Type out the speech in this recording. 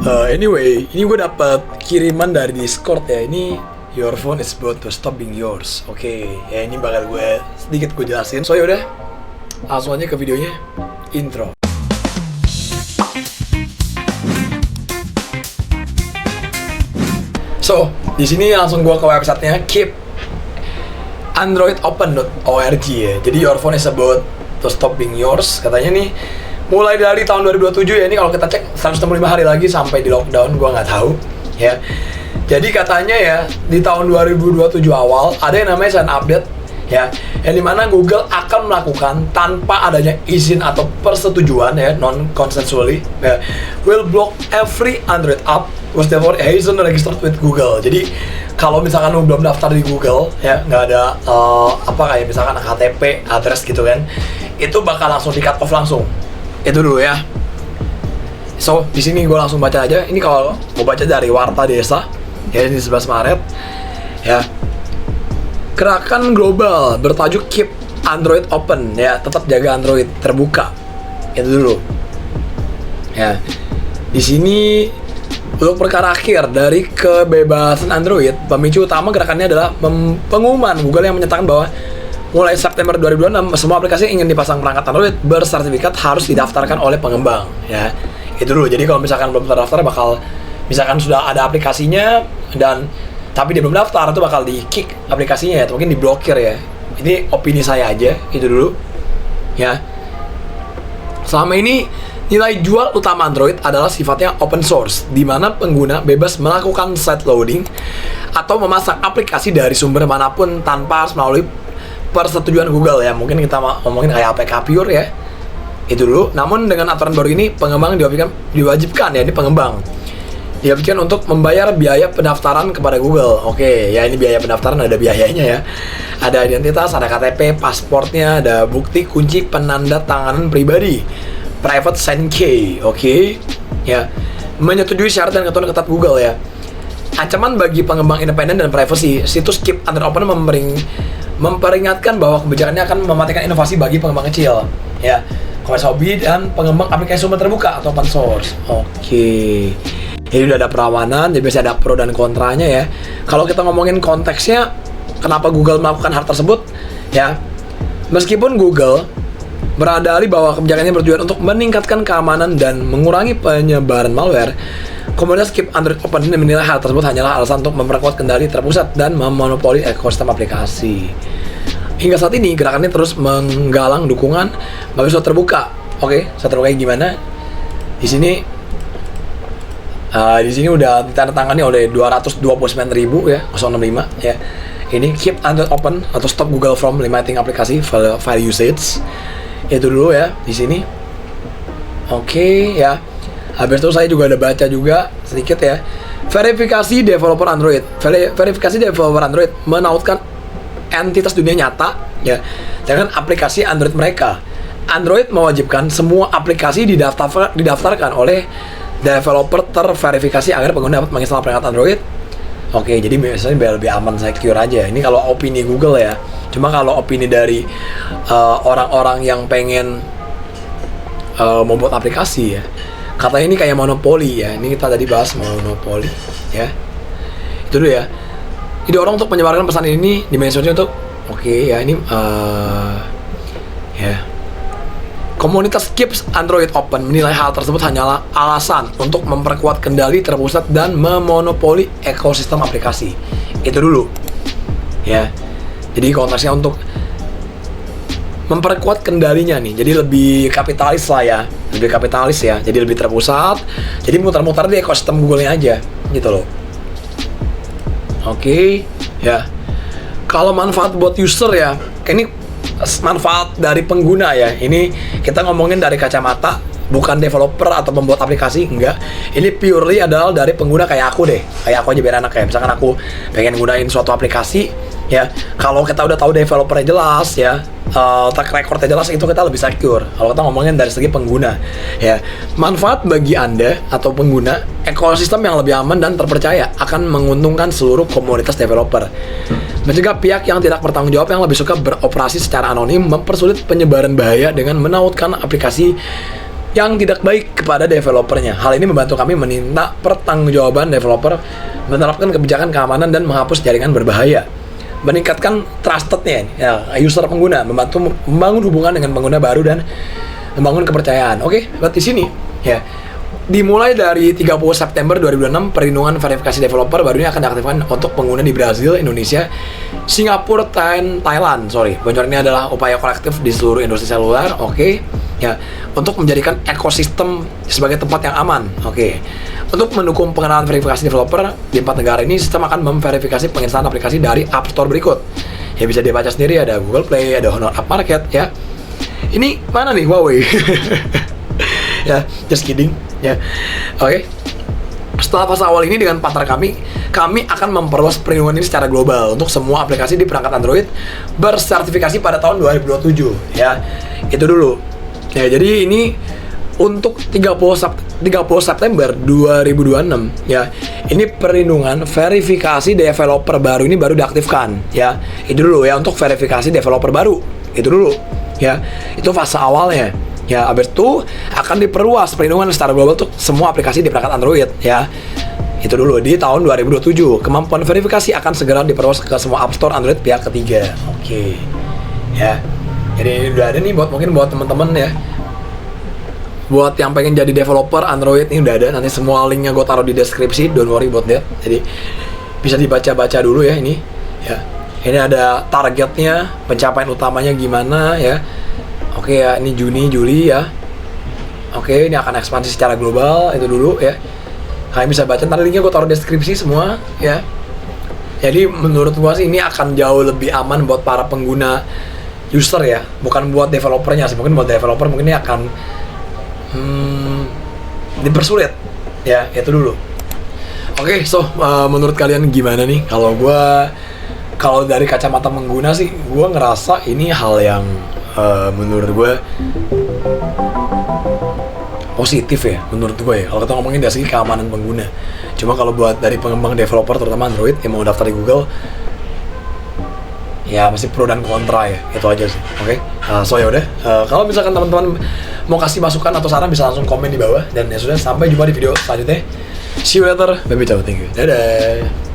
Anyway, ini gue dapet kiriman dari Discord ya. Ini your phone is about to stop being yours. Oke, ya ini bakal gue sedikit jelasin. So yaudah, langsung aja ke videonya. Intro. So, di sini langsung gue ke websitenya keepandroidopen.org ya. Jadi your phone is about to stop being yours. Katanya nih, mulai dari tahun 2027 ya, ini kalau kita cek 165 hari lagi sampai di lockdown, gua nggak tahu ya. Jadi katanya ya, di tahun 2027 awal ada yang namanya sign update ya, yang dimana Google akan melakukan tanpa adanya izin atau persetujuan ya, non consensually ya, will block every Android app was therefore hasn't registered with Google. Jadi kalau misalkan lu belum daftar di Google ya, nggak ada kayak misalkan KTP, address gitu kan, itu bakal langsung di cut off langsung. Itu dulu ya. So, di sini gue langsung baca aja. Ini kalau gue baca dari Warta Desa, ya ini 11 Maret. Ya. Gerakan global bertajuk Keep Android Open, ya, tetap jaga Android terbuka. Itu dulu. Ya. Di sini untuk perkara akhir dari kebebasan Android, pemicu utama gerakannya adalah pengumuman Google yang menyatakan bahwa mulai September 2026, semua aplikasi yang ingin dipasang perangkat Android bersertifikat harus didaftarkan oleh pengembang ya. Itu dulu. Jadi kalau misalkan belum terdaftar, bakal misalkan sudah ada aplikasinya dan tapi dia belum daftar, itu bakal di-kick aplikasinya ya, atau mungkin diblokir ya. Ini opini saya aja, itu dulu ya. Selama ini nilai jual utama Android adalah sifatnya open source, di mana pengguna bebas melakukan site loading atau memasang aplikasi dari sumber manapun tanpa harus melalui persetujuan Google ya. Mungkin kita ngomongin kayak APK Pure ya, itu dulu. Namun dengan aturan baru ini, pengembang diwajibkan ya, ini pengembang diwajibkan untuk membayar biaya pendaftaran kepada Google. Oke, ya ini biaya pendaftaran, ada biayanya ya. Ada identitas, ada KTP, pasportnya, ada bukti kunci penanda tanganan pribadi, private sign key. Oke, ya, menyetujui syarat dan ketentuan ketat Google ya. Ancaman bagi pengembang independen dan privacy, situs Keep Android Open memperingatkan bahwa kebijakannya akan mematikan inovasi bagi pengembang kecil ya, komunitas hobi dan pengembang aplikasi sumber terbuka atau open source. Oke, ini udah ada perawanan, jadi biasanya ada pro dan kontranya ya. Kalau kita ngomongin konteksnya, kenapa Google melakukan hal tersebut ya, meskipun Google berdalih bahwa kebijakannya bertujuan untuk meningkatkan keamanan dan mengurangi penyebaran malware, komunitas Keep Android Open ini menilai hal tersebut hanyalah alasan untuk memperkuat kendali terpusat dan memonopoli ekosistem aplikasi. Hingga saat ini, gerakan ini terus menggalang dukungan bagi software terbuka. Oke, software terbuka gimana? Di sini udah ditandatangani oleh 229.000 ya, 065 ya. Ini Keep Android Open atau Stop Google from Limiting Aplikasi File Usage. Itu dulu ya di sini. Oke ya. Habis itu saya juga ada baca juga sedikit ya. Verifikasi developer Android. Verifikasi developer Android menautkan entitas dunia nyata ya dengan aplikasi Android mereka. Android mewajibkan semua aplikasi didaftarkan oleh developer terverifikasi agar pengguna dapat menginstal perangkat Android. Oke, jadi biasanya biar lebih aman, secure aja. Ini kalau opini Google ya. Cuma kalau opini dari orang-orang yang pengen membuat aplikasi ya, katanya ini kayak monopoli ya. Ini kita tadi bahas monopoli ya. Itu dulu ya. Jadi orang untuk menyebarkan pesan ini dimensinya untuk ya ini ya. Komunitas Keep Android Open menilai hal tersebut hanyalah alasan untuk memperkuat kendali terpusat dan memonopoli ekosistem aplikasi. Itu dulu ya. Jadi konteksnya untuk memperkuat kendalinya nih, jadi lebih kapitalis lah ya, lebih kapitalis ya, jadi lebih terpusat, jadi muter-muter di ekosistem Google-nya aja, gitu loh. Oke, ya. Kalau manfaat buat user ya, ini manfaat dari pengguna ya. Ini kita ngomongin dari kacamata bukan developer atau membuat aplikasi, enggak. Ini purely adalah dari pengguna kayak aku deh. Kayak aku aja biar enak ya. Misalkan aku pengen gunain suatu aplikasi ya, kalau kita udah tahu developernya jelas ya, track recordnya jelas, itu kita lebih secure. Kalau kita ngomongin dari segi pengguna ya, manfaat bagi Anda atau pengguna, ekosistem yang lebih aman dan terpercaya akan menguntungkan seluruh komunitas developer, mencegah pihak yang tidak bertanggung jawab yang lebih suka beroperasi secara anonim, mempersulit penyebaran bahaya dengan menautkan aplikasi yang tidak baik kepada developernya. Hal ini membantu kami meminta pertanggungjawaban developer, menerapkan kebijakan keamanan dan menghapus jaringan berbahaya, meningkatkan trustednya ya, user pengguna, membantu membangun hubungan dengan pengguna baru dan membangun kepercayaan. Oke, buat di sini ya. Dimulai dari 30 September 2026, perlindungan verifikasi developer baru ini akan diaktifkan untuk pengguna di Brazil, Indonesia, Singapura, Thailand. Bocoran ini adalah upaya kolektif di seluruh industri seluler, oke, ya, untuk menjadikan ekosistem sebagai tempat yang aman, oke. Untuk mendukung pengenalan verifikasi developer di 4 negara ini, sistem akan memverifikasi penginstalan aplikasi dari App Store berikut. Ya bisa dibaca sendiri, ada Google Play, ada Honor App Market, ya. Ini mana nih Huawei? Ya, just kidding. Ya, oke. Setelah fase awal ini dengan partner kami akan memperluas perlindungan ini secara global untuk semua aplikasi di perangkat Android bersertifikasi pada tahun 2027. Ya, itu dulu. Ya, jadi ini untuk 30 September 2026 ya. Ini perlindungan verifikasi developer baru ini baru diaktifkan ya. Itu dulu ya untuk verifikasi developer baru. Itu dulu ya. Itu fase awalnya. Ya, abis itu akan diperluas perlindungan secara global untuk semua aplikasi di perangkat Android ya. Itu dulu di tahun 2027. Kemampuan verifikasi akan segera diperluas ke semua App Store Android pihak ketiga. Oke. Ya. Jadi udah ada nih mungkin buat teman-teman ya. Buat yang pengen jadi developer Android ini udah ada. Nanti semua linknya gue taruh di deskripsi. Don't worry about that. Jadi bisa dibaca-baca dulu ya ini. Ya. Ini ada targetnya, pencapaian utamanya gimana ya. Oke ya, ini Juni, Juli ya. Oke, ini akan ekspansi secara global, itu dulu ya. Kalian bisa baca, ntar linknya gue taruh deskripsi semua ya. Jadi menurut gue sih ini akan jauh lebih aman buat para pengguna user ya. Bukan buat developernya sih, mungkin buat developer mungkin ini akan dipersulit ya, itu dulu. Oke, menurut kalian gimana nih? Kalau dari kacamata pengguna sih, gue ngerasa ini hal yang menurut gue positif ya, menurut gue ya. Kalau kita ngomongin dari segi keamanan pengguna. Cuma kalau buat dari pengembang developer terutama Android yang mau daftar di Google, ya masih pro dan kontra ya, itu aja sih. Oke, ya udah. Kalau misalkan teman-teman mau kasih masukan atau saran bisa langsung komen di bawah. Dan ya sudah, sampai jumpa di video selanjutnya. See you later, baby, ciao, thank you, dadah.